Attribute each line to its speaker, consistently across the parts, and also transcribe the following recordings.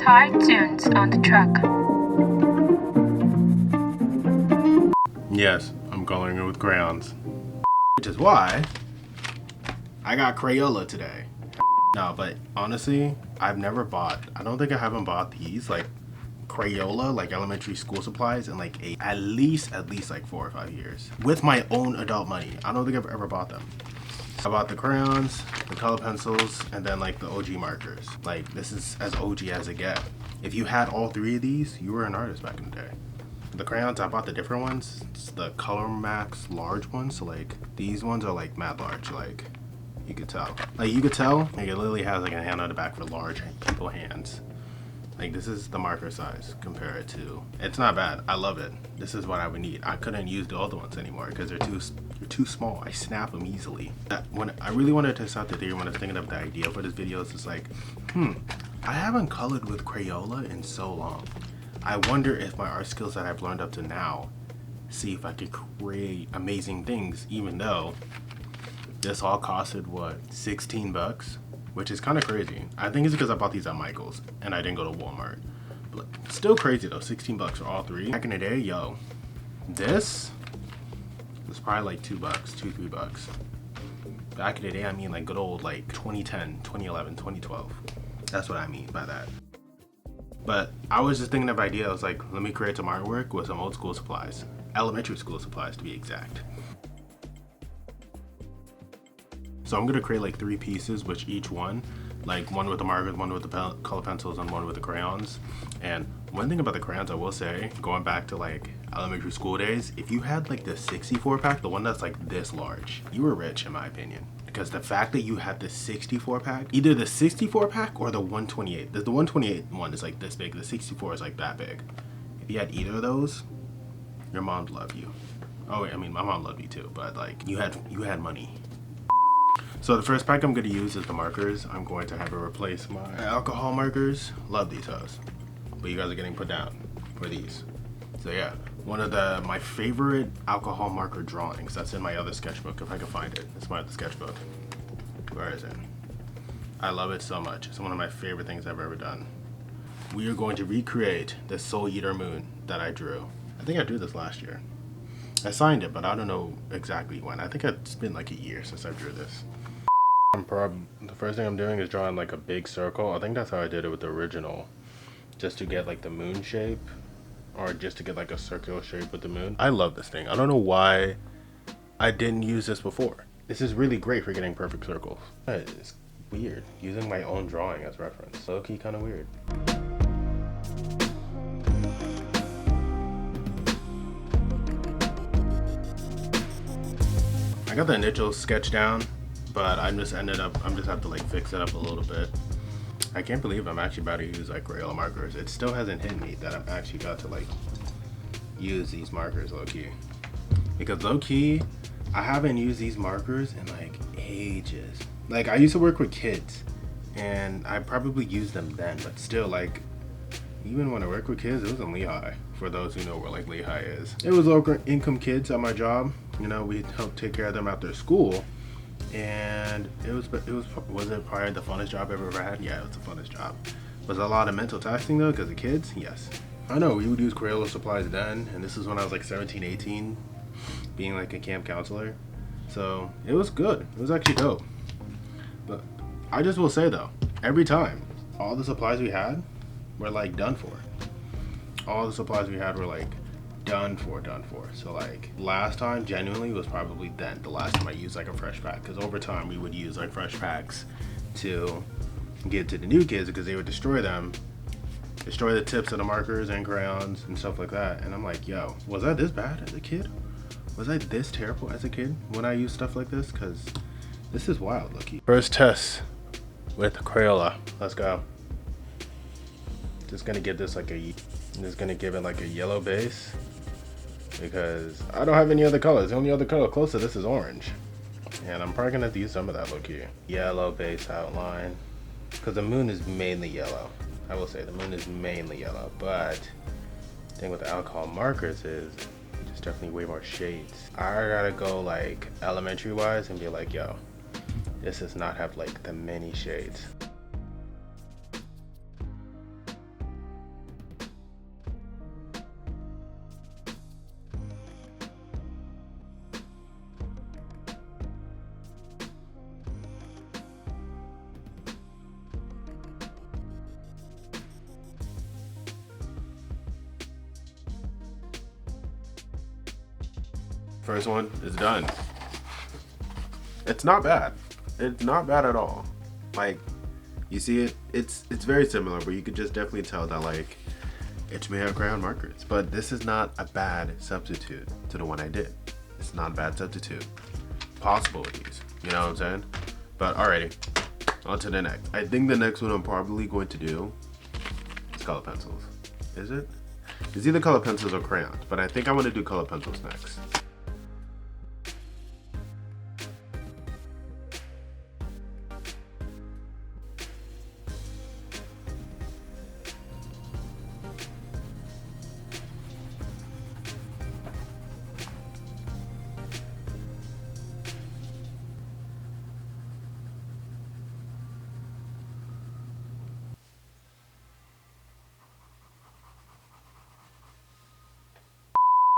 Speaker 1: Tired tunes on the track.
Speaker 2: Yes, I'm coloring it with crayons. Which is why I got Crayola today. No, but honestly, I don't think I haven't bought these like Crayola, like elementary school supplies in like at least like 4 or 5 years. With my own adult money. I don't think I've ever bought them. I bought the crayons, the color pencils, and then like the OG markers. Like this is as OG as it get. If you had all 3 of these, you were an artist back in the day. The crayons, I bought the different ones. It's the Color Max large ones. So like these ones are like mad large. Like you could tell. Like it literally has like a hand on the back for large people hands. Like this is the marker size compared to. It's not bad. I love it. This is what I would need. I couldn't use the other ones anymore because they're too small. I snap them easily. When I really wanted to test out the theory when I was thinking of the idea for this video, it's like, I haven't colored with Crayola in so long. I wonder if my art skills that I've learned up to now, see if I could create amazing things, even though this all costed what, 16 bucks? Which is kind of crazy. I think it's because I bought these at Michael's and I didn't go to Walmart. But still crazy though, 16 bucks for all 3. Back in the day, yo, this was probably like $2, $3 bucks. Back in the day, I mean like good old like 2010, 2011, 2012. That's what I mean by that. But I was just thinking of an idea. I was like, let me create some artwork with some old school supplies. Elementary school supplies to be exact. So I'm gonna create like 3 pieces, which each one, like one with the markers, one with the color pencils, and one with the crayons. And one thing about the crayons, I will say, going back to like elementary school days, if you had like the 64 pack, the one that's like this large, you were rich in my opinion. Because the fact that you had the 64 pack, either the 64 pack or the 128. The 128 one is like this big, the 64 is like that big. If you had either of those, your mom loved you. Oh, I mean, my mom loved you too, but like you had money. So the first pack I'm going to use is the markers. I'm going to have it replace my alcohol markers. Love these hoes. But you guys are getting put down for these. So yeah, one of my favorite alcohol marker drawings. That's in my other sketchbook if I can find it. It's my other sketchbook. Where is it? I love it so much. It's one of my favorite things I've ever done. We are going to recreate the Soul Eater moon that I drew. I think I drew this last year. I signed it, but I don't know exactly when. I think it's been like a year since I drew this. The first thing I'm doing is drawing like a big circle. I think that's how I did it with the original, just to get like the moon shape, or just to get like a circular shape with the moon. I love this thing. I don't know why I didn't use this before. This is really great for getting perfect circles. It's weird using my own drawing as reference. Low-key kind of weird. I got the initial sketch down, but I just have to like fix it up a little bit. I can't believe I'm actually about to use like Crayola markers. It still hasn't hit me that I'm actually about to like use these markers low-key. Because low-key, I haven't used these markers in like ages. Like I used to work with kids and I probably used them then, but still like, even when I work with kids, it was in Lehigh. For those who know where like Lehigh is. It was local income kids at my job. You know, we helped take care of them after school. And was it probably the funnest job I've ever had? Yeah, it was the funnest job. Was a lot of mental taxing though, because of kids? Yes. I know, we would use Crayola supplies then, and this is when I was like 17, 18, being like a camp counselor. So it was good. It was actually dope. But I just will say though, every time, all the supplies we had were like done for. All the supplies we had were like done for. So like last time genuinely was probably the last time I used like a fresh pack, because over time we would use like fresh packs to give to the new kids because they would destroy the tips of the markers and crayons and stuff like that. And I'm like, yo, was I this bad as a kid? Was I this terrible as a kid when I used stuff like this? Because this is wild. Lucky first test with Crayola. Let's go. Just gonna give this like just gonna give it like a yellow base because I don't have any other colors. The only other color close to this is orange, and I'm probably gonna have to use some of that low-key. Yellow base outline because the moon is mainly yellow. I will say the moon is mainly yellow, but the thing with the alcohol markers is there's definitely way more shades. I gotta go like elementary wise and be like, yo, this does not have like the many shades. First one is done. It's not bad. It's not bad at all. Like, you see it, it's very similar, but you could just definitely tell that like it's made of crayon markers. But this is not a bad substitute to the one I did. It's not a bad substitute. Possible with these, you know what I'm saying? But alrighty, on to the next. I think the next one I'm probably going to do is color pencils. Is it? It's either color pencils or crayons, but I think I want to do color pencils next.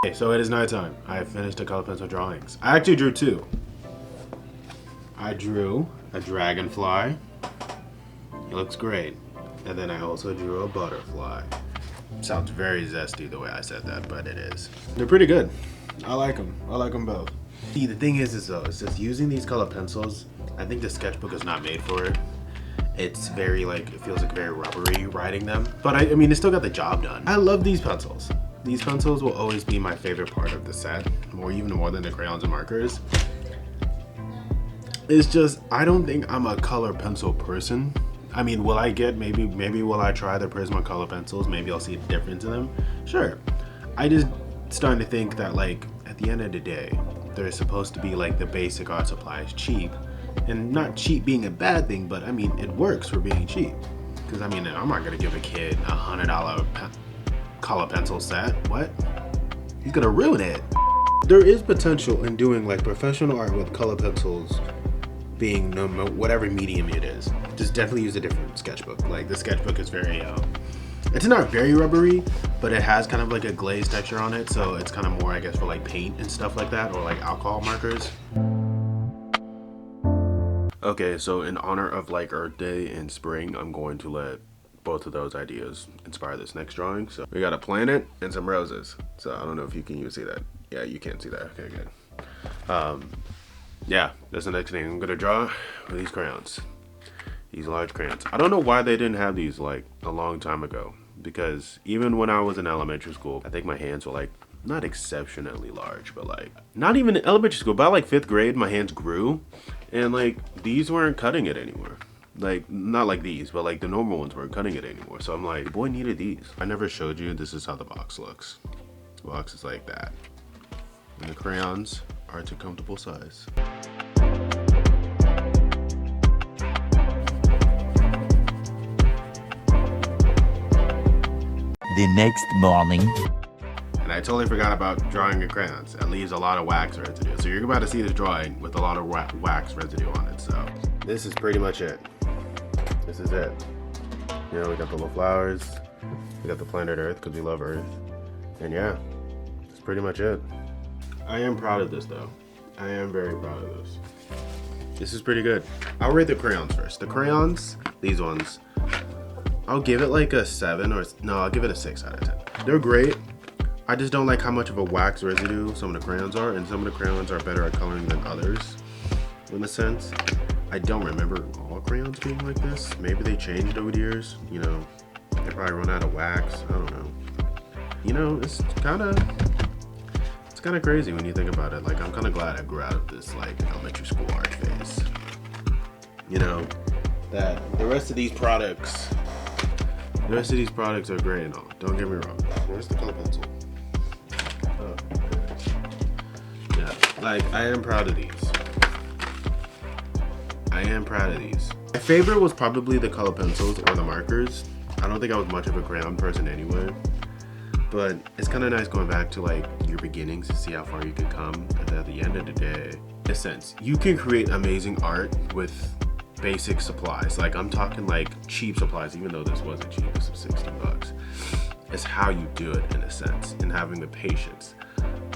Speaker 2: Okay, so it is nighttime. I have finished the color pencil drawings. I actually drew two. I drew a dragonfly. It looks great. And then I also drew a butterfly. Sounds very zesty the way I said that, but it is. They're pretty good. I like them. I like them both. See, the thing is though, it's just using these color pencils, I think the sketchbook is not made for it. It's very like, it feels like very rubbery writing them. But I mean, it still got the job done. I love these pencils. These pencils will always be my favorite part of the set, even more than the crayons and markers. It's just, I don't think I'm a color pencil person. I mean, will I get, maybe will I try the Prisma color pencils? Maybe I'll see a difference in them. Sure. I just starting to think that like, at the end of the day, they're supposed to be like the basic art supplies, cheap. And not cheap being a bad thing, but I mean, it works for being cheap. Because I mean, I'm not gonna give a kid $100 color pencil set. What? He's gonna ruin it. There is potential in doing like professional art with color pencils, being whatever medium it is. Just definitely use a different sketchbook. Like the sketchbook is very, it's not very rubbery, but it has kind of like a glazed texture on it. So it's kind of more, I guess, for like paint and stuff like that, or like alcohol markers. Okay, so in honor of like Earth Day in spring, I'm going to let both of those ideas inspire this next drawing. So we got a planet and some roses. So I don't know if you can even see that. Yeah, you can't see that. Okay, good. Yeah, that's the next thing I'm gonna draw with these crayons. These large crayons. I don't know why they didn't have these like a long time ago, because even when I was in elementary school, I think my hands were like not exceptionally large, but like not even in elementary school. By like 5th grade, my hands grew, and like these weren't cutting it anymore. Like, not like these, but like the normal ones weren't cutting it anymore. So I'm like, boy needed these. I never showed you, this is how the box looks. The box is like that. And the crayons are to comfortable size.
Speaker 3: The next morning.
Speaker 2: And I totally forgot about drawing the crayons. It leaves a lot of wax residue. So you're about to see this drawing with a lot of wax residue on it. So this is pretty much it. This is it. You know, we got the little flowers. We got the planet Earth because we love Earth. And yeah, that's pretty much it. I am proud of this though. I am very proud of this. This is pretty good. I'll rate the crayons first. The crayons, these ones, I'll give it like a 7 or no, I'll give it a 6 out of 10. They're great. I just don't like how much of a wax residue some of the crayons are, and some of the crayons are better at coloring than others, in a sense. I don't remember all crayons being like this. Maybe they changed over the years. You know, they probably run out of wax. I don't know. You know, it's kind of crazy when you think about it. Like, I'm kind of glad I grew out of this like elementary school art phase. You know, that the rest of these products are great and all. Don't get me wrong. Where's the color pencil? Oh, okay. Yeah, like I am proud of these. My favorite was probably the color pencils or the markers. I don't think I was much of a crayon person anyway. But it's kind of nice going back to like your beginnings to see how far you can come. And at the end of the day, in a sense, you can create amazing art with basic supplies. Like I'm talking like cheap supplies, even though this wasn't cheap, this was 60 bucks. It's how you do it in a sense, and having the patience.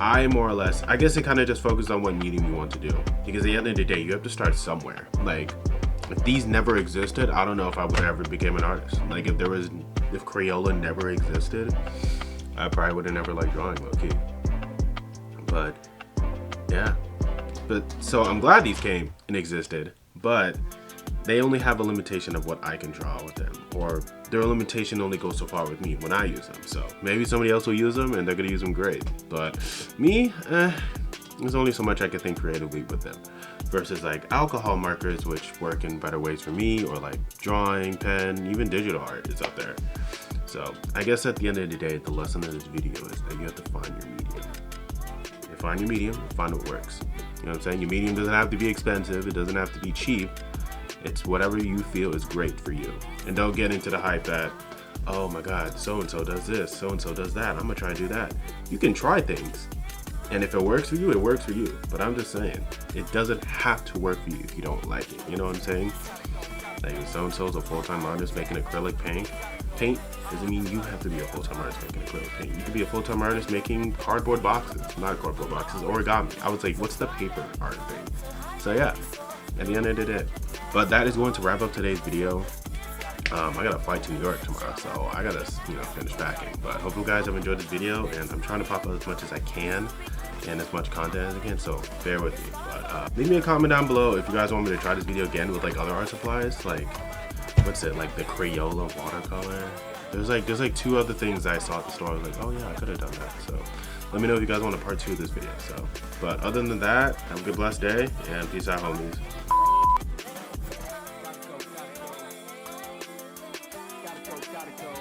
Speaker 2: I more or less, I guess it kind of just focuses on what medium you want to do. Because at the end of the day, you have to start somewhere. Like if these never existed, I don't know if I would ever become an artist. Like if Crayola never existed, I probably would have never liked drawing low key. But Yeah. But so I'm glad these came and existed, but they only have a limitation of what I can draw with them, or their limitation only goes so far with me when I use them. So maybe somebody else will use them and they're gonna use them great, but me, there's only so much I can think creatively with them. Versus like alcohol markers, which work in better ways for me, or like drawing, pen, even digital art is up there. So I guess at the end of the day, the lesson of this video is that you have to find your medium. You find your medium, find what works. You know what I'm saying? Your medium doesn't have to be expensive, it doesn't have to be cheap. It's whatever you feel is great for you. And don't get into the hype that, oh my God, so-and-so does this, so-and-so does that, I'm gonna try to do that. You can try things. And if it works for you, it works for you. But I'm just saying, it doesn't have to work for you if you don't like it. You know what I'm saying? Like if so-and-so's a full-time artist making acrylic paint doesn't mean you have to be a full-time artist making acrylic paint. You could be a full-time artist making cardboard boxes, not cardboard boxes, origami. I would say, what's the paper art thing? So yeah, at the end of the day. But that is going to wrap up today's video. I got a flight to New York tomorrow, so I gotta, finish packing. But I hope you guys have enjoyed this video, and I'm trying to pop out as much as I can and as much content as I can, so bear with me. But leave me a comment down below if you guys want me to try this video again with like other art supplies, like what's it, like the Crayola watercolor. There's like 2 other things I saw at the store. I was like, oh yeah, I could have done that. So let me know if you guys want a part 2 of this video. So, but other than that, have a good blessed day, and peace out, homies.
Speaker 4: Gotta go.